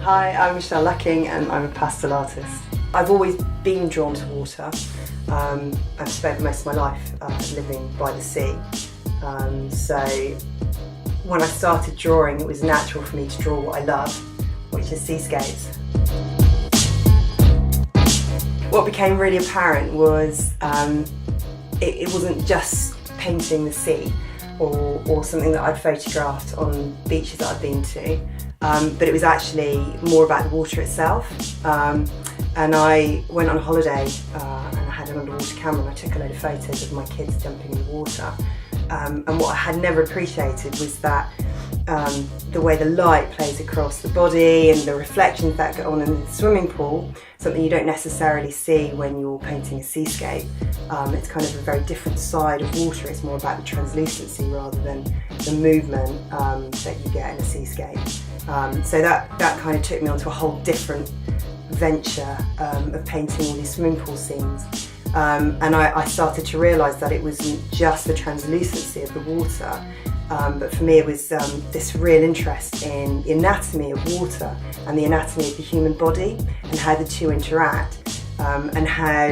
Hi, I'm Michelle Lucking and I'm a pastel artist. I've always been drawn to water. I've spent most of my life living by the sea. So when I started drawing, it was natural for me to draw what I love, which is seascapes. What became really apparent was it wasn't just painting the sea or something that I'd photographed on beaches that I'd been to. But it was actually more about the water itself. And I went on a holiday and I had an underwater camera and I took a load of photos of my kids jumping in the water. And what I had never appreciated was that the way the light plays across the body and the reflections that go on in the swimming pool, something you don't necessarily see when you're painting a seascape. It's kind of a very different side of water. It's more about the translucency rather than the movement that you get in a seascape. So that kind of took me onto a whole different venture of painting all these swimming pool scenes. And I started to realise that it wasn't just the translucency of the water, but for me it was this real interest in the anatomy of water and the anatomy of the human body and how the two interact, and how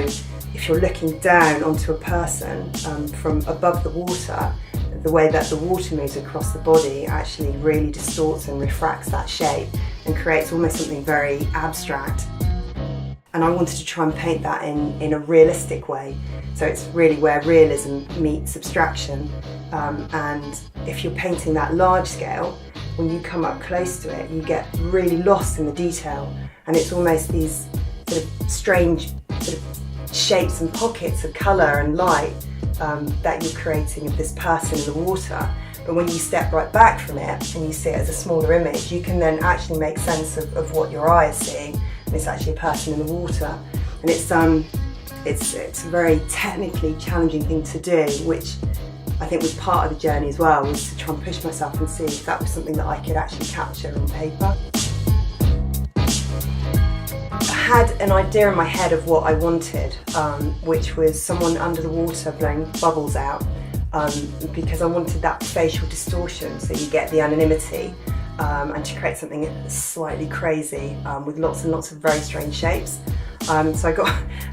if you're looking down onto a person from above the water, the way that the water moves across the body actually really distorts and refracts that shape and creates almost something very abstract. And I wanted to try and paint that in a realistic way. So it's really where realism meets abstraction. And if you're painting that large scale, when you come up close to it, you get really lost in the detail. And it's almost these sort of strange sort of shapes and pockets of colour and light that you're creating of this person in the water. But when you step right back from it and you see it as a smaller image, you can then actually make sense of what your eye is seeing, and it's actually a person in the water. And it's a very technically challenging thing to do, which I think was part of the journey as well, was to try and push myself and see if that was something that I could actually capture on paper. I had an idea in my head of what I wanted, which was someone under the water blowing bubbles out, because I wanted that facial distortion, so you get the anonymity, and to create something slightly crazy with lots and lots of very strange shapes. So I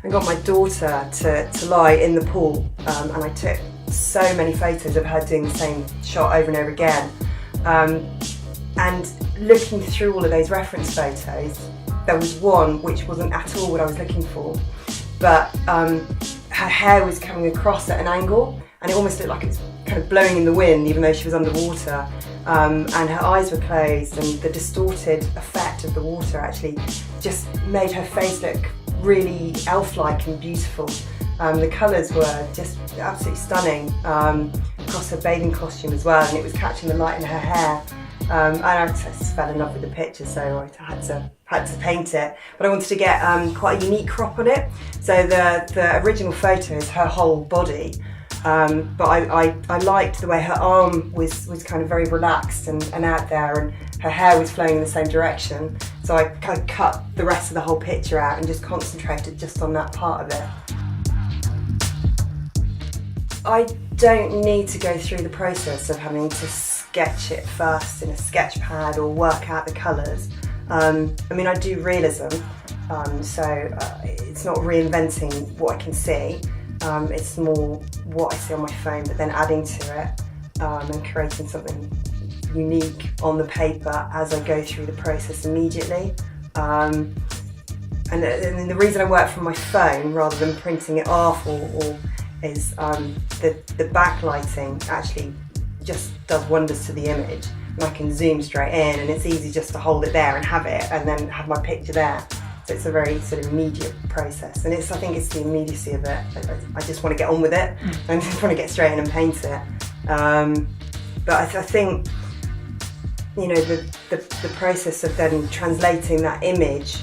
got my daughter to lie in the pool, and I took so many photos of her doing the same shot over and over again. And looking through all of those reference photos, there was one which wasn't at all what I was looking for, but her hair was coming across at an angle and it almost looked like it was kind of blowing in the wind even though she was underwater, and her eyes were closed, and the distorted effect of the water actually just made her face look really elf-like and beautiful. The colours were just absolutely stunning, across her bathing costume as well, and it was catching the light in her hair. And I just fell in love with the picture, so I had to paint it. But I wanted to get quite a unique crop on it. So the original photo is her whole body, but I liked the way her arm was kind of very relaxed and out there, and her hair was flowing in the same direction. So I kind of cut the rest of the whole picture out and just concentrated just on that part of it. I don't need to go through the process of having to sketch it first in a sketch pad or work out the colours. I mean, I do realism, so it's not reinventing what I can see. It's more what I see on my phone, but then adding to it and creating something unique on the paper as I go through the process immediately. And the reason I work from my phone rather than printing it off or is the backlighting actually just does wonders to the image, and I can zoom straight in, and it's easy just to hold it there and have it and then have my picture there. So it's a very sort of immediate process, and I think it's the immediacy of it. I just want to get on with it. I just want to get straight in and paint it. But I think, you know, the process of then translating that image.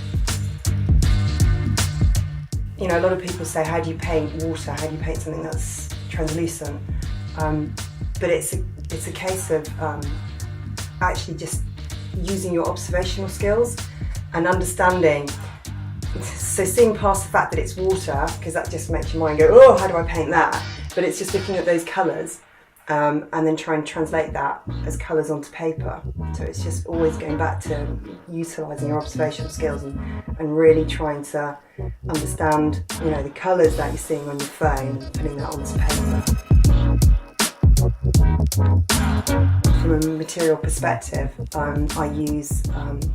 You know, a lot of people say, how do you paint water? How do you paint something that's translucent? But it's a case of actually just using your observational skills and understanding. So seeing past the fact that it's water, because that just makes your mind go, oh, how do I paint that? But it's just looking at those colours and then try and translate that as colours onto paper. So it's just always going back to utilising your observational skills and really trying to understand, the colours that you're seeing on your phone and putting that onto paper. From a material perspective, I use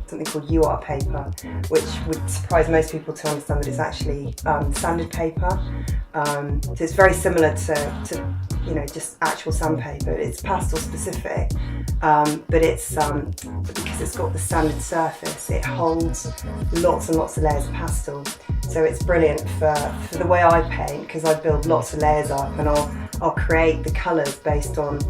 something called UR paper, which would surprise most people to understand that it's actually sanded paper. So it's very similar to just actual sandpaper. It's pastel specific, but it's because it's got the sanded surface, it holds lots and lots of layers of pastel. So it's brilliant for the way I paint, because I build lots of layers up and I'll create the colours based on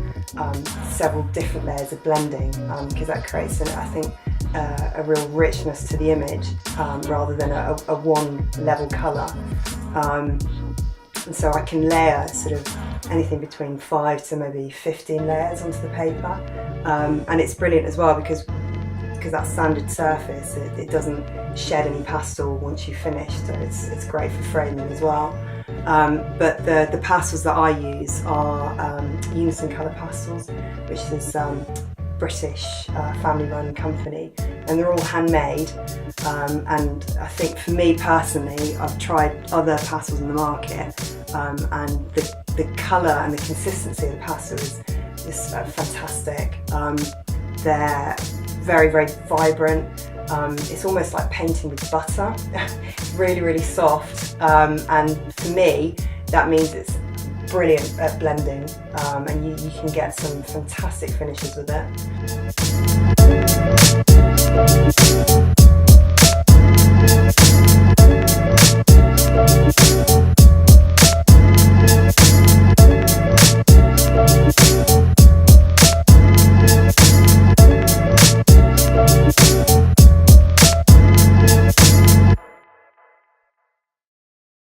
several different layers of blending, because that creates, a real richness to the image rather than a one level colour. And so I can layer sort of anything between 5 to maybe 15 layers onto the paper, and it's brilliant as well because that sanded surface, it doesn't shed any pastel once you finish, so it's great for framing as well. But the pastels that I use are Unison colour pastels, which is British family-run company, and they're all handmade. And I think for me personally, I've tried other pastels in the market, and the colour and the consistency of the pastel is fantastic. They're very, very vibrant. It's almost like painting with butter. Really, really soft. And for me, that means it's brilliant at blending, and you can get some fantastic finishes with it.